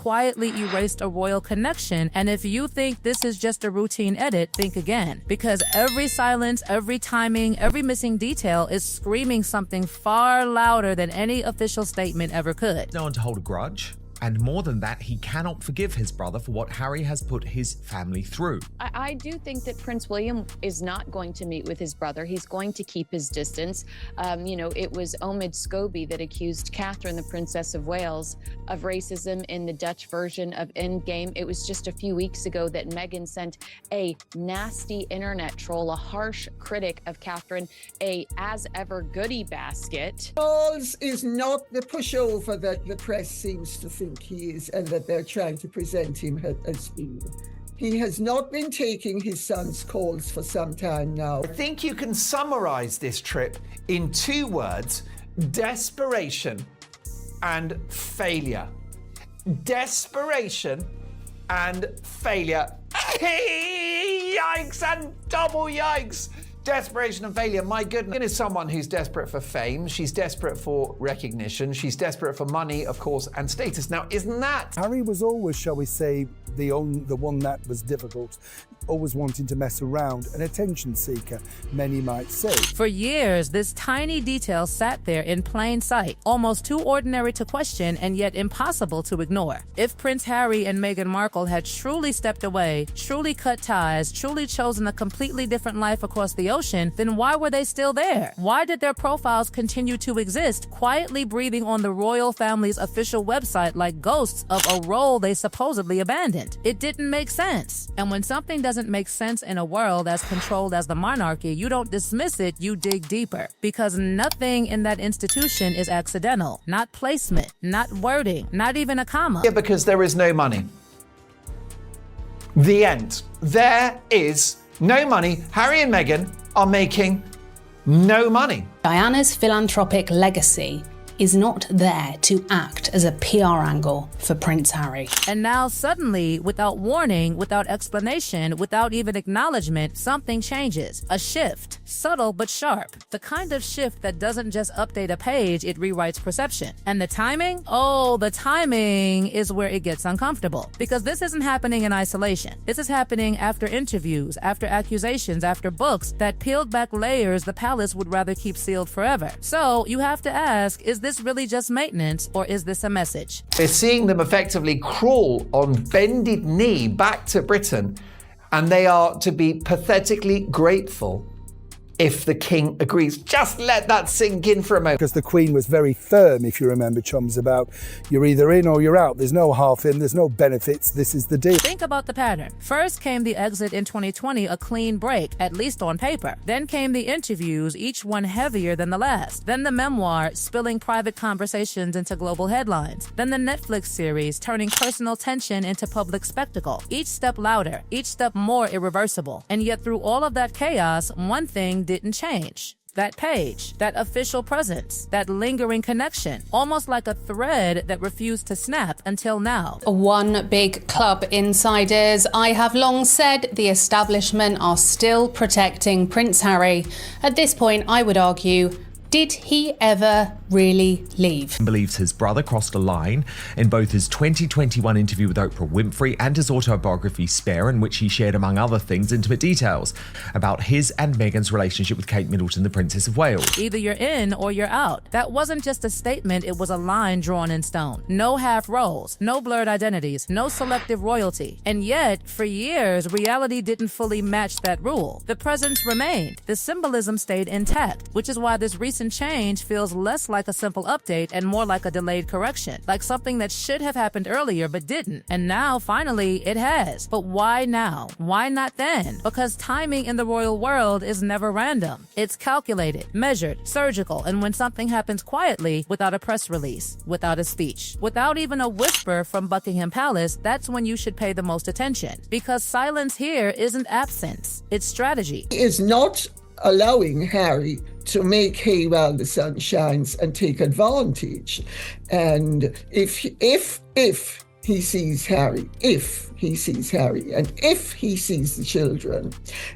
quietly erased a royal connection, and if you think this is just a routine edit, think again. Because every silence, every timing, every missing detail is screaming something far louder than any official statement ever could. No one to hold a grudge. And more than that, he cannot forgive his brother for what Harry has put his family through. I do think that Prince William is not going to meet with his brother. He's going to keep his distance. It was Omid Scobie that accused Catherine, the Princess of Wales, of racism in the Dutch version of Endgame. It was just a few weeks ago that Meghan sent a nasty internet troll, a harsh critic of Catherine, a as ever goodie basket. Charles is not the pushover that the press seems to think he is, and that they're trying to present him as being. He has not been taking his son's calls for some time now. I think you can summarize this trip in 2 words: desperation and failure. Desperation and failure. Yikes and double yikes. Desperation and failure, my goodness. Meghan is someone who's desperate for fame. She's desperate for recognition. She's desperate for money, of course, and status. Now, isn't that? Harry was always, shall we say, the one that was difficult, always wanting to mess around, an attention seeker, many might say. For years, this tiny detail sat there in plain sight, almost too ordinary to question and yet impossible to ignore. If Prince Harry and Meghan Markle had truly stepped away, truly cut ties, truly chosen a completely different life across the ocean, then why were they still there? Why did their profiles continue to exist, quietly breathing on the royal family's official website like ghosts of a role they supposedly abandoned? It didn't make sense. And when something doesn't make sense in a world as controlled as the monarchy, you don't dismiss it, you dig deeper. Because nothing in that institution is accidental. Not placement, not wording, not even a comma. Yeah, because there is no money. The end. There is no money. Harry and Meghan are making no money. Diana's philanthropic legacy is not there to act as a PR angle for Prince Harry. And now suddenly, without warning, without explanation, without even acknowledgement, something changes. A shift, subtle but sharp. The kind of shift that doesn't just update a page, it rewrites perception. And the timing? Oh, the timing is where it gets uncomfortable. Because this isn't happening in isolation. This is happening after interviews, after accusations, after books that peeled back layers the palace would rather keep sealed forever. So you have to ask, is this really just maintenance, or is this a message? We're seeing them effectively crawl on bended knee back to Britain, and they are to be pathetically grateful if the king agrees. Just let that sink in for a moment. Because the Queen was very firm, if you remember, chums, about you're either in or you're out. There's no half in, there's no benefits, this is the deal. Think about the pattern. First came the exit in 2020, a clean break, at least on paper. Then came the interviews, each one heavier than the last. Then the memoir, spilling private conversations into global headlines. Then the Netflix series, turning personal tension into public spectacle. Each step louder, each step more irreversible. And yet through all of that chaos, one thing didn't change. That page, that official presence, that lingering connection, almost like a thread that refused to snap until now. One big club insiders. I have long said the establishment are still protecting Prince Harry. At this point, I would argue, did he ever really leave? Believes his brother crossed a line in both his 2021 interview with Oprah Winfrey and his autobiography Spare, in which he shared, among other things, intimate details about his and Meghan's relationship with Kate Middleton, the Princess of Wales. Either you're in or you're out. That wasn't just a statement, it was a line drawn in stone. No half roles, no blurred identities, no selective royalty. And yet, for years, reality didn't fully match that rule. The presence remained. The symbolism stayed intact, which is why this recent change feels less like a simple update and more like a delayed correction, like something that should have happened earlier but didn't. And now, finally, it has. But why now? Why not then? Because timing in the royal world is never random. It's calculated, measured, surgical, and when something happens quietly, without a press release, without a speech, without even a whisper from Buckingham Palace, that's when you should pay the most attention. Because silence here isn't absence, it's strategy. He is not allowing Harry to make hay while the sun shines and take advantage. And if he sees Harry, if he sees Harry, and if he sees the children,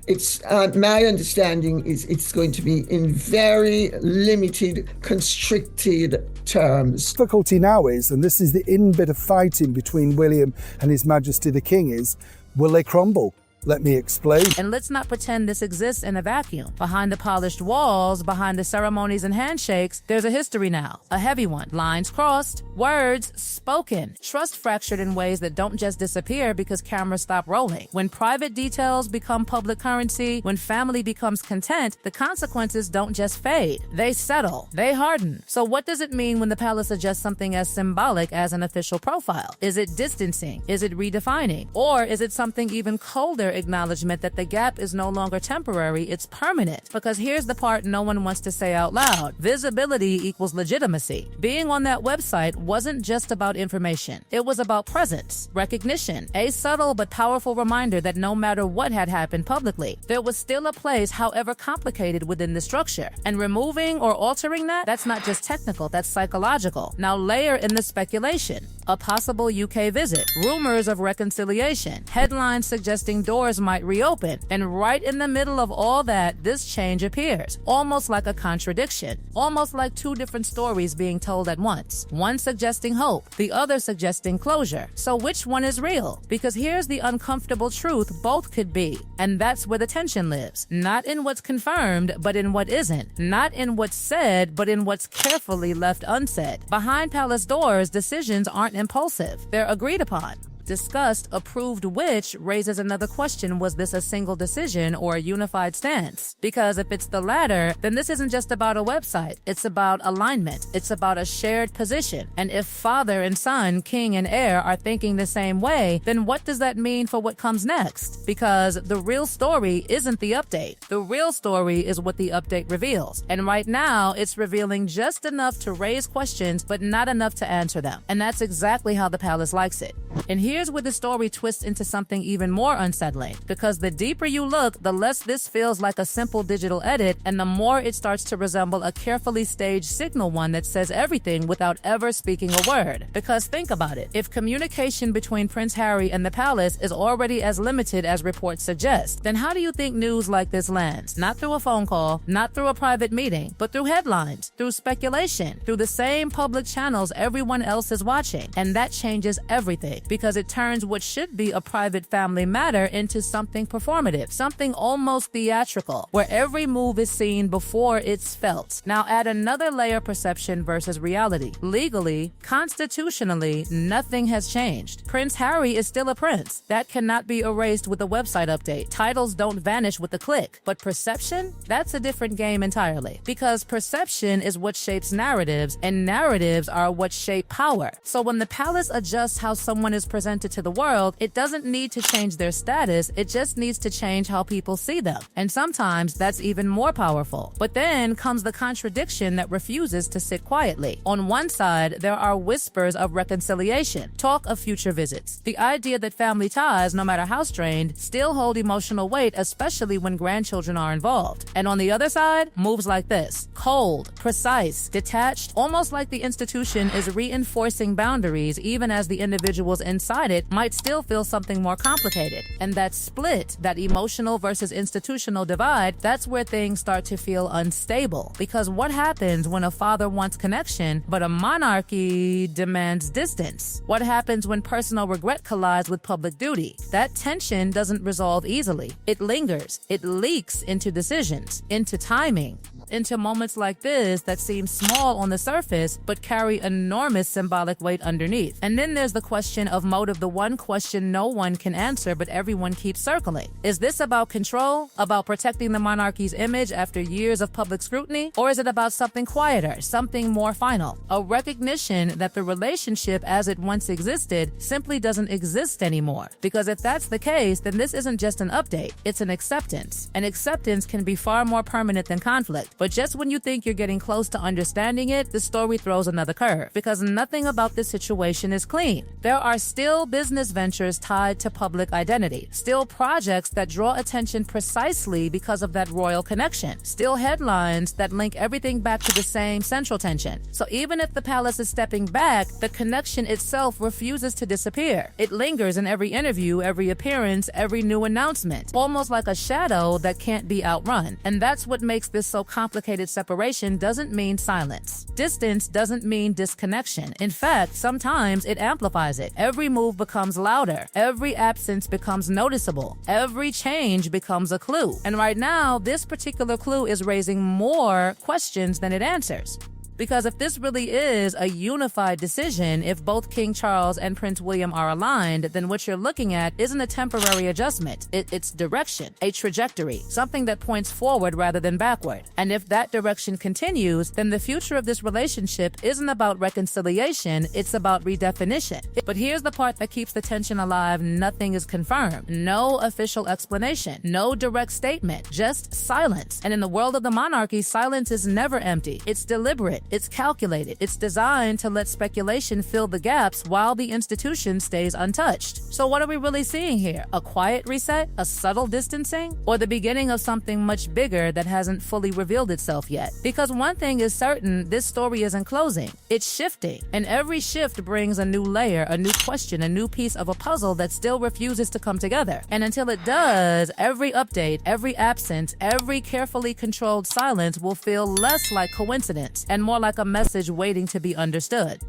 it's my understanding is it's going to be in very limited, constricted terms. The difficulty now is, and this is the bit of fighting between William and His Majesty the King, is will they crumble? Let me explain. And let's not pretend this exists in a vacuum. Behind the polished walls, behind the ceremonies and handshakes, there's a history now. A heavy one. Lines crossed, words spoken, trust fractured in ways that don't just disappear because cameras stop rolling. When private details become public currency, when family becomes content, the consequences don't just fade. They settle. They harden. So what does it mean when the palace adjusts something as symbolic as an official profile? Is it distancing? Is it redefining? Or is it something even colder? Acknowledgement that the gap is no longer temporary, it's permanent. Because here's the part no one wants to say out loud. Visibility equals legitimacy. Being on that website wasn't just about information. It was about presence, recognition, a subtle but powerful reminder that no matter what had happened publicly, there was still a place, however complicated, within the structure. And removing or altering that, that's not just technical, that's psychological. Now layer in the speculation. A possible UK visit, rumors of reconciliation, headlines suggesting doors might reopen, and right in the middle of all that, this change appears, almost like a contradiction, almost like two different stories being told at once, one suggesting hope, the other suggesting closure. So which one is real? Because here's the uncomfortable truth, both could be, and that's where the tension lives, not in what's confirmed, but in what isn't, not in what's said, but in what's carefully left unsaid. Behind palace doors, decisions aren't impulsive, they're agreed upon, discussed, approved, which raises another question. Was this a single decision or a unified stance? Because if it's the latter, then this isn't just about a website. It's about alignment. It's about a shared position. And if father and son, king and heir, are thinking the same way, then what does that mean for what comes next? Because the real story isn't the update. The real story is what the update reveals. And right now, it's revealing just enough to raise questions, but not enough to answer them. And that's exactly how the palace likes it. And here's where the story twists into something even more unsettling, because the deeper you look, the less this feels like a simple digital edit, and the more it starts to resemble a carefully staged signal one that says everything without ever speaking a word. Because think about it, if communication between Prince Harry and the palace is already as limited as reports suggest, then how do you think news like this lands? Not through a phone call, not through a private meeting, but through headlines, through speculation, through the same public channels everyone else is watching. And that changes everything, because it turns what should be a private family matter into something performative, something almost theatrical, where every move is seen before it's felt. Now add another layer: perception versus reality. Legally, constitutionally, nothing has changed. Prince Harry is still a prince. That cannot be erased with a website update. Titles don't vanish with a click. But perception? That's a different game entirely. Because perception is what shapes narratives, and narratives are what shape power. So when the palace adjusts how someone is presented to the world, it doesn't need to change their status, it just needs to change how people see them. And sometimes that's even more powerful. But then comes the contradiction that refuses to sit quietly. On one side, there are whispers of reconciliation, talk of future visits, the idea that family ties, no matter how strained, still hold emotional weight, especially when grandchildren are involved. And on the other side, moves like this: cold, precise, detached, almost like the institution is reinforcing boundaries even as the individuals inside it might still feel something more complicated. And that split, that emotional versus institutional divide, that's where things start to feel unstable. Because what happens when a father wants connection, but a monarchy demands distance? What happens when personal regret collides with public duty? That tension doesn't resolve easily. It lingers. It leaks into decisions, into timing, into moments like this that seem small on the surface but carry enormous symbolic weight underneath. And then there's the question of motive, the one question no one can answer but everyone keeps circling. Is this about control, about protecting the monarchy's image after years of public scrutiny? Or is it about something quieter, something more final? A recognition that the relationship as it once existed simply doesn't exist anymore. Because if that's the case, then this isn't just an update, it's an acceptance. And acceptance can be far more permanent than conflict. But just when you think you're getting close to understanding it, the story throws another curve, because nothing about this situation is clean. There are still business ventures tied to public identity, still projects that draw attention precisely because of that royal connection, still headlines that link everything back to the same central tension. So even if the palace is stepping back, the connection itself refuses to disappear. It lingers in every interview, every appearance, every new announcement, almost like a shadow that can't be outrun. And that's what makes this so complicated. Separation doesn't mean silence. Distance doesn't mean disconnection. In fact, sometimes it amplifies it. Every move becomes louder. Every absence becomes noticeable. Every change becomes a clue. And right now, this particular clue is raising more questions than it answers. Because if this really is a unified decision, if both King Charles and Prince William are aligned, then what you're looking at isn't a temporary adjustment. It's direction, a trajectory, something that points forward rather than backward. And if that direction continues, then the future of this relationship isn't about reconciliation, it's about redefinition. But here's the part that keeps the tension alive. Nothing is confirmed. No official explanation. No direct statement. Just silence. And in the world of the monarchy, silence is never empty. It's deliberate. It's calculated. It's designed to let speculation fill the gaps while the institution stays untouched. So what are we really seeing here? A quiet reset? A subtle distancing? Or the beginning of something much bigger that hasn't fully revealed itself yet? Because one thing is certain, this story isn't closing. It's shifting. And every shift brings a new layer, a new question, a new piece of a puzzle that still refuses to come together. And until it does, every update, every absence, every carefully controlled silence will feel less like coincidence and more like a message waiting to be understood.